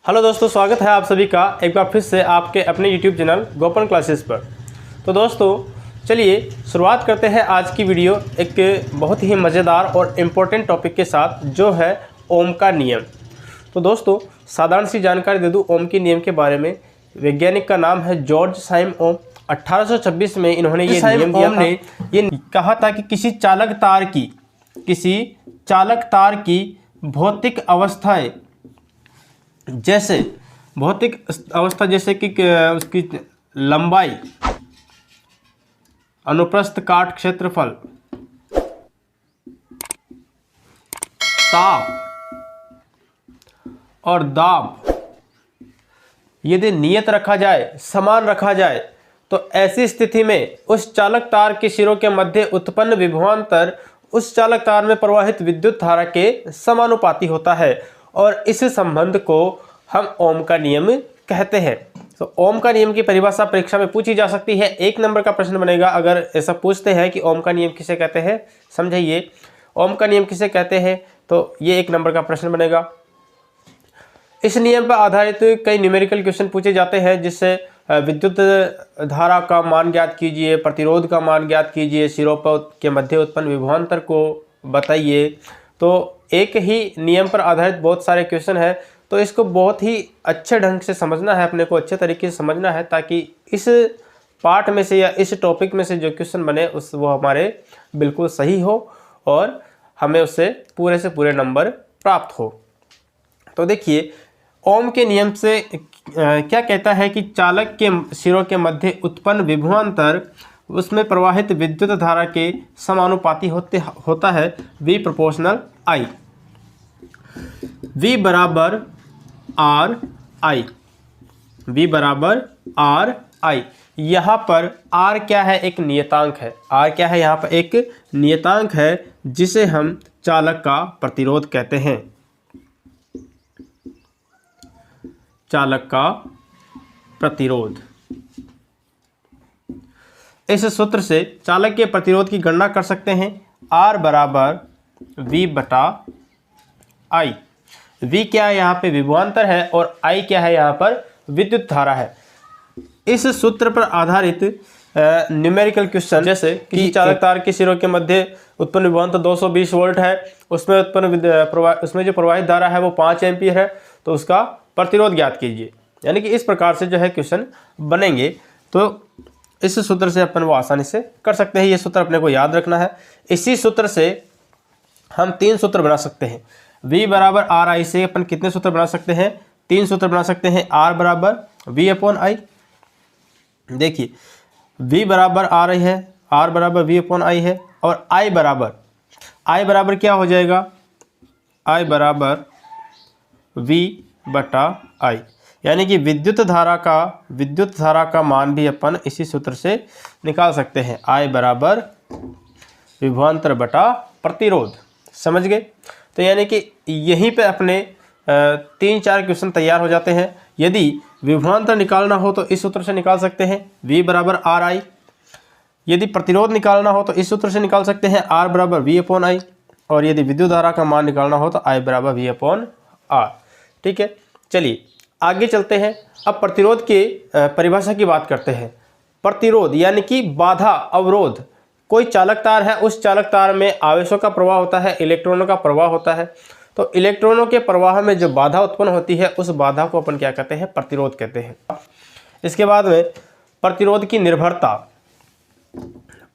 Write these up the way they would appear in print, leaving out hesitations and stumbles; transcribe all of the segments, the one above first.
Hello दोस्तों, स्वागत है आप सभी का एक बार फिर से आपके अपने YouTube चैनल गोपन क्लासेस पर। तो दोस्तों चलिए शुरुआत करते हैं आज की वीडियो एक बहुत ही मज़ेदार और इम्पोर्टेंट टॉपिक के साथ, जो है ओम का नियम। तो दोस्तों साधारण सी जानकारी दे दूं ओम के नियम के बारे में। वैज्ञानिक का नाम है जॉर्ज साइम ओम। 1826 में इन्होंने ये नियम दिया था। ये कहा था कि किसी चालक तार की भौतिक अवस्थाएं जैसे कि उसकी लंबाई, अनुप्रस्थ काट क्षेत्रफल, ताप और दाब यदि नियत रखा जाए, समान रखा जाए, तो ऐसी स्थिति में उस चालक तार के सिरों के मध्य उत्पन्न विभवांतर उस चालक तार में प्रवाहित विद्युत धारा के समानुपाती होता है और इस संबंध को हम ओम का नियम कहते हैं। तो ओम का नियम की परिभाषा परीक्षा में पूछी जा सकती है। 1 नंबर का प्रश्न बनेगा अगर ऐसा पूछते हैं कि ओम का नियम किसे कहते हैं। समझिए, ओम का नियम किसे कहते हैं, तो ये 1 नंबर का प्रश्न बनेगा। इस नियम पर आधारित कई न्यूमेरिकल क्वेश्चन पूछे जाते हैं, जिससे विद्युत धारा का मान ज्ञात कीजिए, प्रतिरोध का मान ज्ञात कीजिए, सिरों के मध्य उत्पन्न विभवांतर को बताइए। तो एक ही नियम पर आधारित बहुत सारे क्वेश्चन हैं, तो इसको बहुत ही अच्छे ढंग से समझना है, अपने को अच्छे तरीके से समझना है, ताकि इस पार्ट में से या इस टॉपिक में से जो क्वेश्चन बने वो हमारे बिल्कुल सही हो और हमें उससे पूरे नंबर प्राप्त हो। तो देखिए, ओम के नियम से क्या कहता है कि चालक के सिरों के मध्य उत्पन्न विभवांतर उसमें प्रवाहित विद्युत धारा के समानुपाती होता है V प्रोपोर्शनल I। V बराबर R I, V बराबर R I। यहाँ पर R क्या है? एक नियतांक है। R क्या है? यहाँ पर एक नियतांक है जिसे हम चालक का प्रतिरोध कहते हैं। चालक का प्रतिरोध। इस सूत्र से चालक के प्रतिरोध की गणना कर सकते हैं। R बराबर V बटा I। V क्या है? यहाँ पे विभवांतर है और I क्या है? यहाँ पर विद्युत धारा है। इस सूत्र पर आधारित न्यूमेरिकल क्वेश्चन, जैसे कि चालक तार के सिरों के मध्य उत्पन्न विभवांतर 220 वोल्ट है, उसमें उसमें जो प्रवाहित धारा है वो 5 एम्पीयर है, तो उसका प्रतिरोध ज्ञात कीजिए। यानी कि इस प्रकार से जो है क्वेश्चन बनेंगे। तो इस सूत्र से अपन वो आसानी से कर सकते हैं। ये सूत्र अपने को याद रखना है। इसी सूत्र से हम 3 सूत्र बना सकते हैं। V बराबर आर आई से अपन कितने सूत्र बना सकते हैं? 3 सूत्र बना सकते हैं। R बराबर V अपॉन I। देखिए, V बराबर आर आई है, R बराबर V अपॉन I है, और I बराबर क्या हो जाएगा? I बराबर V बटा I। यानी कि विद्युत धारा का मान भी अपन इसी सूत्र से निकाल सकते हैं। I बराबर विभवांतर बटा प्रतिरोध। समझ गए? तो यानी कि यहीं पे अपने 3-4 क्वेश्चन तैयार हो जाते हैं। यदि विभवांतर निकालना हो तो इस सूत्र से निकाल सकते हैं, V बराबर आर आई। यदि प्रतिरोध निकालना हो तो इस सूत्र से निकाल सकते हैं, R बराबर V अपॉन I। और यदि विद्युत धारा का मान निकालना हो तो I बराबर V अपॉन R। ठीक है, चलिए आगे चलते हैं। अब प्रतिरोध के परिभाषा की बात करते हैं। प्रतिरोध यानी कि बाधा, अवरोध। कोई चालक तार है, उस चालक तार में आवेशों का प्रवाह होता है, इलेक्ट्रॉनों का प्रवाह होता है। तो इलेक्ट्रॉनों के प्रवाह में जो बाधा उत्पन्न होती है, उस बाधा को अपन क्या कहते हैं? प्रतिरोध कहते हैं। इसके बाद में प्रतिरोध की निर्भरता।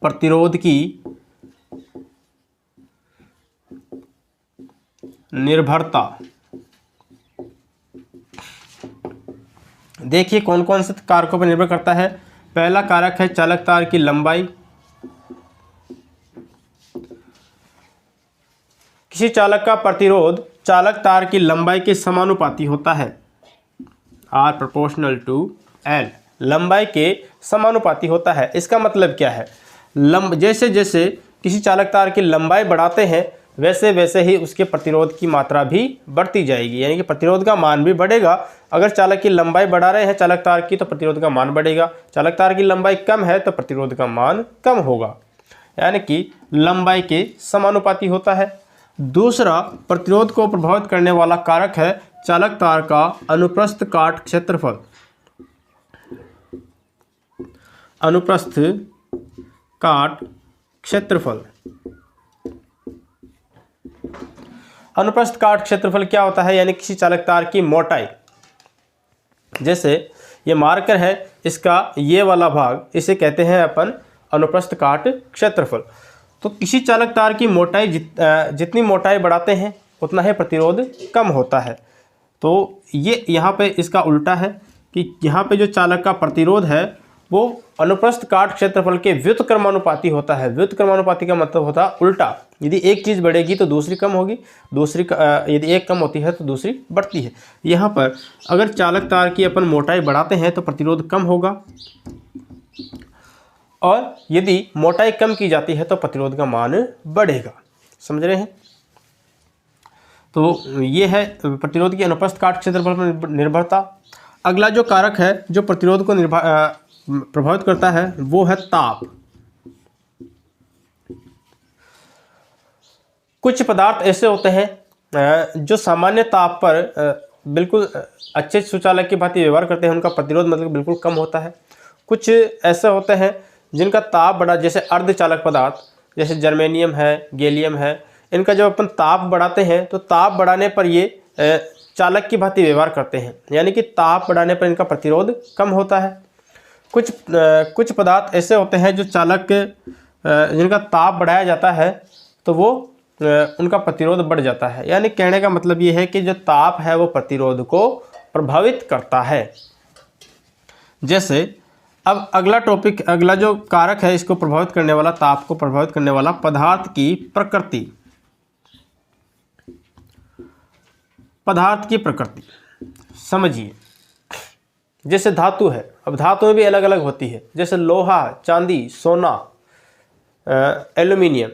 प्रतिरोध की निर्भरता। देखिए कौन कौन से कारकों पर निर्भर करता है। पहला कारक है चालक तार की लंबाई। किसी चालक का प्रतिरोध चालक तार की लंबाई के समानुपाती होता है। R प्रोपोर्शनल टू L, लंबाई के समानुपाती होता है। इसका मतलब क्या है? जैसे जैसे किसी चालक तार की लंबाई बढ़ाते हैं, वैसे वैसे ही उसके प्रतिरोध की मात्रा भी बढ़ती जाएगी। यानी कि प्रतिरोध का मान भी बढ़ेगा। अगर चालक की लंबाई बढ़ा रहे हैं चालक तार की, तो प्रतिरोध का मान बढ़ेगा। चालक तार की लंबाई कम है तो प्रतिरोध का मान कम होगा। यानी कि लंबाई के समानुपाती होता है। दूसरा प्रतिरोध को प्रभावित करने वाला कारक है चालक तार का अनुप्रस्थ काट क्षेत्रफल, अनुप्रस्थ काट क्षेत्रफल। अनुप्रस्थ काट क्षेत्रफल क्या होता है? यानी किसी चालक तार की मोटाई। जैसे ये मार्कर है, इसका ये वाला भाग, इसे कहते हैं अपन अनुप्रस्थ काट क्षेत्रफल। तो किसी चालक तार की मोटाई जितनी मोटाई बढ़ाते हैं उतना ही प्रतिरोध कम होता है। तो ये यहाँ पे इसका उल्टा है कि यहाँ पे जो चालक का प्रतिरोध है वो अनुप्रस्थ काट क्षेत्रफल के व्युत्क्रमानुपाती होता है। व्युत्क्रमानुपाती का मतलब होता है उल्टा, यदि एक चीज़ बढ़ेगी तो दूसरी कम होगी, यदि एक कम होती है तो दूसरी बढ़ती है। यहाँ पर अगर चालक तार की अपन मोटाई बढ़ाते हैं तो प्रतिरोध कम होगा, और यदि मोटाई कम की जाती है तो प्रतिरोध का मान बढ़ेगा। समझ रहे हैं? तो ये है प्रतिरोध की अनुप्रस्थ काट क्षेत्रफल पर निर्भरता। अगला जो कारक है जो प्रतिरोध को प्रभावित करता है वो है ताप। कुछ पदार्थ ऐसे होते हैं जो सामान्य ताप पर बिल्कुल अच्छे सुचालक की भांति व्यवहार करते हैं, उनका प्रतिरोध मतलब बिल्कुल कम होता है। कुछ ऐसे होते हैं जिनका ताप बड़ा, जैसे अर्धचालक पदार्थ, जैसे जर्मेनियम है, गैलियम है, इनका जब अपन ताप बढ़ाते हैं तो ताप बढ़ाने पर ये चालक की भांति व्यवहार करते हैं, यानी कि ताप बढ़ाने पर इनका प्रतिरोध कम होता है। कुछ पदार्थ ऐसे होते हैं जो चालक जिनका ताप बढ़ाया जाता है तो वो उनका प्रतिरोध बढ़ जाता है। यानी कहने का मतलब ये है कि जो ताप है वो प्रतिरोध को प्रभावित करता है। जैसे अब अगला जो कारक है इसको प्रभावित करने वाला, ताप को प्रभावित करने वाला, पदार्थ की प्रकृति। पदार्थ की प्रकृति समझिए, जैसे धातु है, अब धातुएं भी अलग अलग होती है, जैसे लोहा, चांदी, सोना, एल्यूमिनियम,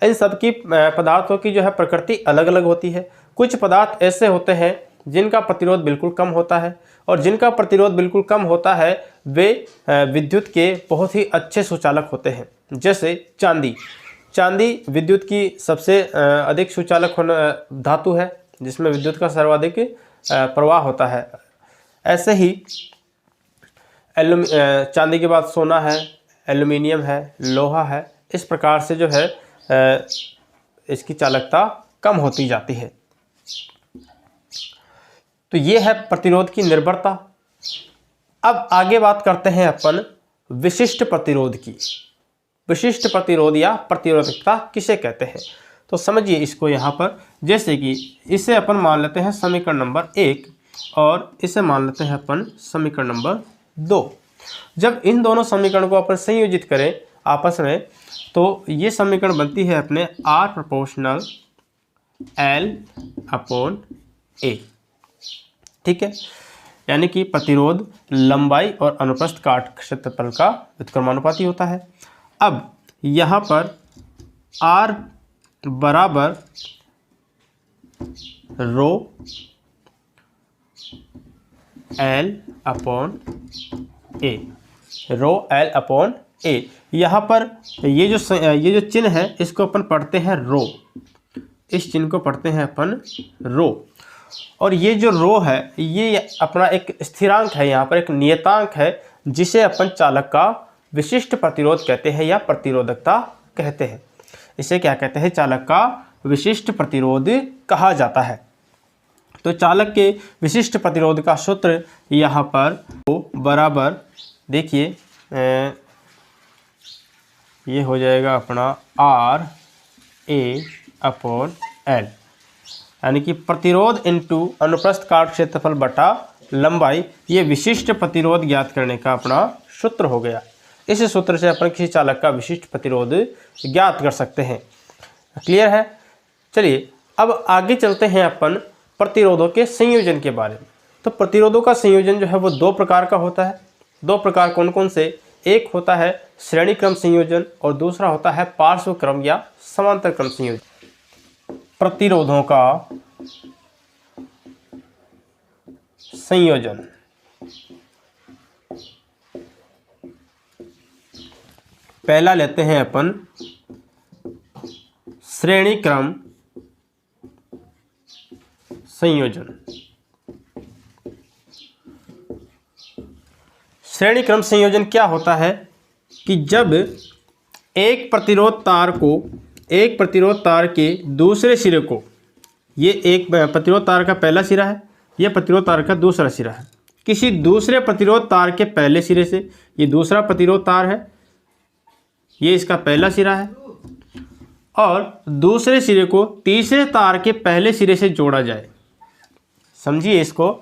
इन सब की पदार्थों की जो है प्रकृति अलग अलग होती है। कुछ पदार्थ ऐसे होते हैं जिनका प्रतिरोध बिल्कुल कम होता है, और जिनका प्रतिरोध बिल्कुल कम होता है वे विद्युत के बहुत ही अच्छे सुचालक होते हैं। जैसे चांदी विद्युत की सबसे अधिक सुचालक धातु है, जिसमें विद्युत का सर्वाधिक प्रवाह होता है। ऐसे ही चांदी के बाद सोना है, एल्यूमिनियम है, लोहा है, इस प्रकार से जो है इसकी चालकता कम होती जाती है। तो ये है प्रतिरोध की निर्भरता। अब आगे बात करते हैं अपन विशिष्ट प्रतिरोध की। विशिष्ट प्रतिरोध या प्रतिरोधकता किसे कहते हैं? तो समझिए इसको यहाँ पर, जैसे कि इसे अपन मान लेते हैं समीकरण नंबर 1 और इसे मान लेते हैं अपन समीकरण नंबर 2। जब इन दोनों समीकरण को अपन संयोजित करें आपस में तो ये समीकरण बनती है अपने R प्रोपोर्शनल L/A। ठीक है, यानी कि प्रतिरोध लंबाई और अनुप्रस्थ काट क्षेत्रफल का व्युत्क्रमानुपाती होता है। अब यहाँ पर R बराबर रो L/A, रो L/A। यहाँ पर ये जो चिन्ह है इसको अपन पढ़ते हैं रो, इस चिन्ह को पढ़ते हैं अपन रो। और ये जो रो है ये अपना एक स्थिरांक है, यहाँ पर एक नियतांक है जिसे अपन चालक का विशिष्ट प्रतिरोध कहते हैं या प्रतिरोधकता कहते हैं। इसे क्या कहते हैं? चालक का विशिष्ट प्रतिरोध कहा जाता है। तो चालक के विशिष्ट प्रतिरोध का सूत्र यहाँ पर बराबर, देखिए ये हो जाएगा अपना RA/L, यानी कि प्रतिरोध इनटू अनुप्रस्थ काट क्षेत्रफल बटा लंबाई, ये विशिष्ट प्रतिरोध ज्ञात करने का अपना सूत्र हो गया। इस सूत्र से अपन किसी चालक का विशिष्ट प्रतिरोध ज्ञात कर सकते हैं। क्लियर है? चलिए अब आगे चलते हैं अपन प्रतिरोधों के संयोजन के बारे में। तो प्रतिरोधों का संयोजन जो है वो दो प्रकार का होता है। दो प्रकार कौन कौन से? एक होता है श्रेणी क्रम संयोजन और दूसरा होता है पार्श्व क्रम या समांतर क्रम संयोजन। प्रतिरोधों का संयोजन पहला लेते हैं अपन श्रेणी क्रम संयोजन। श्रेणी क्रम संयोजन क्या होता है कि जब एक प्रतिरोध तार के दूसरे सिरे को, ये एक प्रतिरोध तार का पहला सिरा है, यह प्रतिरोध तार का दूसरा सिरा है, किसी दूसरे प्रतिरोध तार के पहले सिरे से, ये दूसरा प्रतिरोध तार है, ये इसका पहला सिरा है, और दूसरे सिरे को तीसरे तार के पहले सिरे से जोड़ा जाए। समझिए इसको,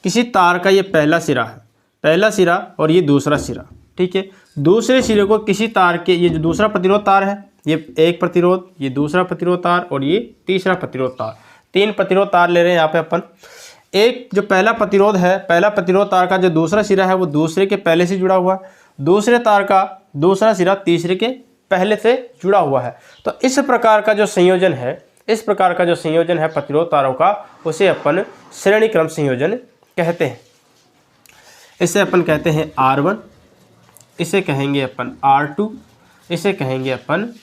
किसी तार का ये पहला सिरा है, पहला सिरा और ये दूसरा सिरा, ठीक है। दूसरे सिरे को किसी तार के, ये जो दूसरा प्रतिरोध तार है, ये एक प्रतिरोध, ये दूसरा प्रतिरोध तार और ये तीसरा प्रतिरोध तार, 3 प्रतिरोध तार ले रहे हैं यहाँ पे अपन। एक जो पहला प्रतिरोध है, पहला प्रतिरोध तार का जो दूसरा सिरा है वो दूसरे के पहले से जुड़ा हुआ है, दूसरे तार का दूसरा सिरा तीसरे के पहले से जुड़ा हुआ है। तो इस प्रकार का जो संयोजन है, प्रतिरोध तारों का, उसे अपन श्रेणी क्रम संयोजन कहते हैं। इसे अपन कहते हैं R1, इसे कहेंगे अपन R2, इसे कहेंगे अपन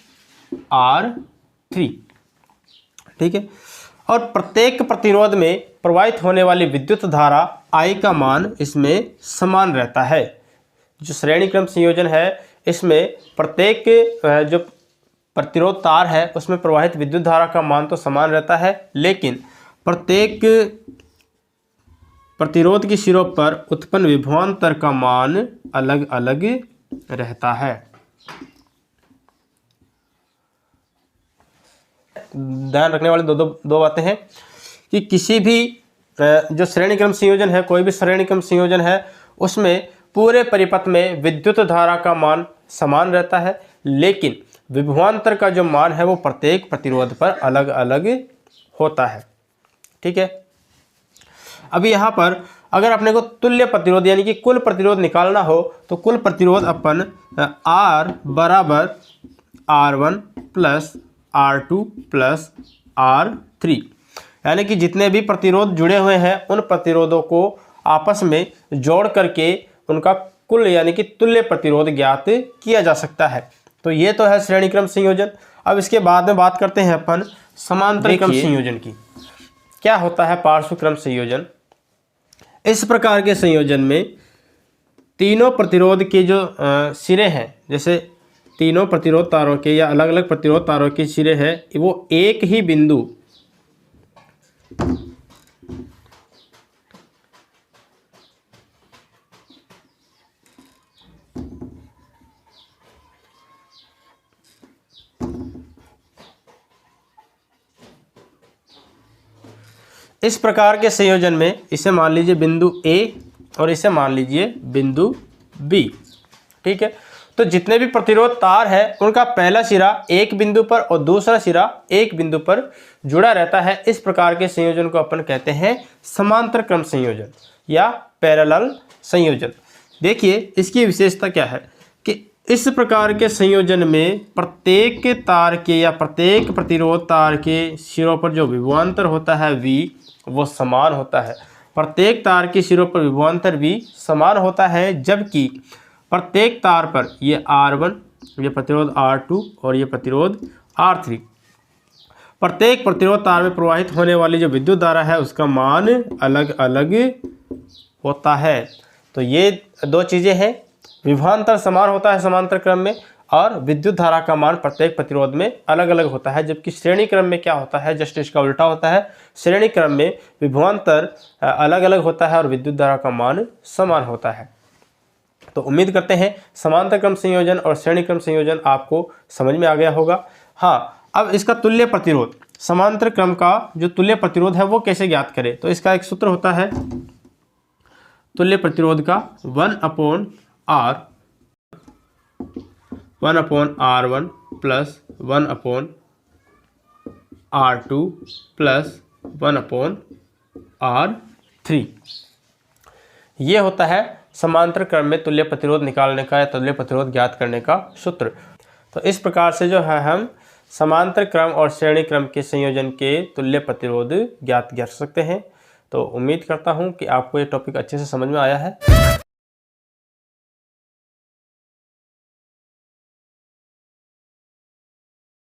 R3, ठीक है। और प्रत्येक प्रतिरोध में प्रवाहित होने वाली विद्युत धारा I का मान इसमें समान रहता है। जो श्रेणी क्रम संयोजन है, इसमें प्रत्येक जो प्रतिरोध तार है उसमें प्रवाहित विद्युत धारा का मान तो समान रहता है, लेकिन प्रत्येक प्रतिरोध के सिरों पर उत्पन्न विभवांतर का मान अलग अलग रहता है। ध्यान रखने वाले दो बातें हैं कि किसी भी जो श्रेणी क्रम संयोजन है, कोई भी श्रेणी क्रम संयोजन है, उसमें पूरे परिपथ में विद्युत धारा का मान समान रहता है, लेकिन विभवांतर का जो मान है वो प्रत्येक प्रतिरोध पर अलग अलग होता है, ठीक है। अभी यहाँ पर अगर अपने को तुल्य प्रतिरोध यानी कि कुल प्रतिरोध निकालना हो तो कुल प्रतिरोध अपन R बराबर R1 plus R2 plus R3, यानी कि जितने भी प्रतिरोध जुड़े हुए हैं उन प्रतिरोधों को आपस में जोड़ करके उनका कुल यानी कि तुल्य प्रतिरोध ज्ञात किया जा सकता है। तो ये तो है श्रेणी क्रम संयोजन। अब इसके बाद में बात करते हैं अपन समांतर क्रम संयोजन की। क्या होता है पार्श्व क्रम संयोजन? इस प्रकार के संयोजन में तीनों प्रतिरोध के जो सिरे हैं, जैसे तीनों प्रतिरोध तारों के या अलग अलग प्रतिरोध तारों के सिरे हैं, वो एक ही बिंदु इस प्रकार के संयोजन में इसे मान लीजिए बिंदु A और इसे मान लीजिए बिंदु B, ठीक है। तो जितने भी प्रतिरोध तार है उनका पहला सिरा एक बिंदु पर और दूसरा सिरा एक बिंदु पर जुड़ा रहता है। इस प्रकार के संयोजन को अपन कहते हैं समांतर क्रम संयोजन या पैरेलल संयोजन। देखिए इसकी विशेषता क्या है कि इस प्रकार के संयोजन में प्रत्येक तार के या प्रत्येक प्रतिरोध तार के सिरों पर जो विभवांतर होता है V वो समान होता है। प्रत्येक तार के सिरों पर विभवांतर V समान होता है, जबकि प्रत्येक तार पर ये R1, ये प्रतिरोध R2 और ये प्रतिरोध R3, प्रत्येक प्रतिरोध तार में प्रवाहित होने वाली जो विद्युत धारा है उसका मान अलग अलग होता है। तो ये दो चीज़ें हैं, विभवांतर समान होता है समांतर क्रम में और विद्युत धारा का मान प्रत्येक प्रतिरोध में अलग अलग होता है। जबकि श्रेणी क्रम में क्या होता है, जस्ट इसका उल्टा होता है। श्रेणी क्रम में विभवांतर अलग अलग होता है और विद्युत धारा का मान समान होता है। तो उम्मीद करते हैं समांतर क्रम संयोजन और श्रेणी क्रम संयोजन आपको समझ में आ गया होगा। हाँ, अब इसका तुल्य प्रतिरोध, समांतर क्रम का जो तुल्य प्रतिरोध है वो कैसे ज्ञात करें? तो इसका एक सूत्र होता है तुल्य प्रतिरोध का 1/R1 plus 1/R2 plus 1/R3। ये होता है समांतर क्रम में तुल्य प्रतिरोध निकालने का या तुल्य प्रतिरोध ज्ञात करने का सूत्र। तो इस प्रकार से जो है हम समांतर क्रम और श्रेणी क्रम के संयोजन के तुल्य प्रतिरोध ज्ञात कर सकते हैं। तो उम्मीद करता हूँ कि आपको ये टॉपिक अच्छे से समझ में आया है।